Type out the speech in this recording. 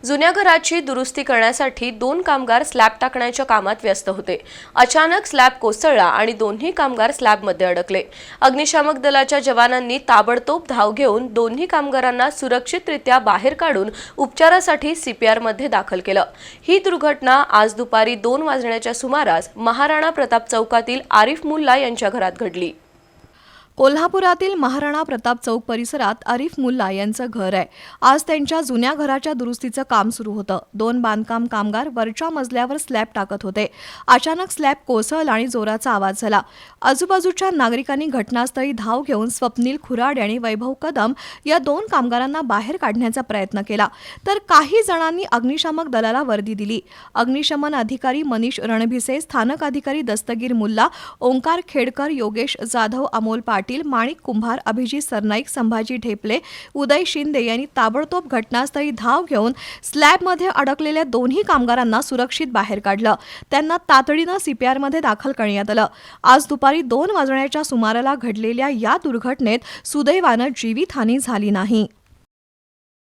जुन्या घराची दुरुस्ती करण्यासाठी 2 कामगार स्लॅब टाकण्याच्या कामात व्यस्त होते. अचानक स्लॅब कोसळला आणि दोन्ही कामगार स्लॅबमध्ये अडकले. अग्निशामक दलाच्या जवानांनी ताबडतोब धाव घेऊन दोन्ही कामगारांना सुरक्षितरित्या बाहेर काढून उपचारासाठी सीपीआरमध्ये दाखल केलं. ही दुर्घटना आज दुपारी 2 वाजण्याच्या सुमारास महाराणा प्रताप चौकातील आरिफ मुल्ला यांच्या घरात घडली. कोल्हापुरातील महाराणा प्रताप चौक परिसरात आरिफ मुल्ला यांचं घर आहे. आज त्यांच्या जुन्या घराच्या दुरुस्तीचं काम सुरू होतं. 2 बांधकाम कामगार वरच्या मजल्यावर स्लॅब टाकत होते. अचानक स्लॅब कोसळला आणि जोराचा आवाज झाला. आजूबाजूच्या नागरिकांनी घटनास्थळी धाव घेऊन स्वप्नील खुराडे आणि वैभव कदम या 2 कामगारांना बाहेर काढण्याचा प्रयत्न केला, तर काही जणांनी अग्निशामक दलाला वर्दी दिली. अग्निशमन अधिकारी मनीष रणभिसे, स्थानक अधिकारी दस्तगीर मुल्ला, ओंकार खेडकर, योगेश जाधव, अमोल पाटील, माणिक कुंभार, अभिजित सरनाईक, संभाजी ढेपले, उदय शिंदे यांनी ताबडतोब घटनास्थळी धाव घेऊन स्लॅबमध्ये अडकलेल्या दोन्ही कामगारांना सुरक्षित बाहेर काढलं. त्यांना तातडीनं सीपीआरमध्ये दाखल करण्यात आलं. आज दुपारी 2 वाजण्याच्या सुमाराला घडलेल्या या दुर्घटनेत सुदैवानं जीवितहानी झाली नाही.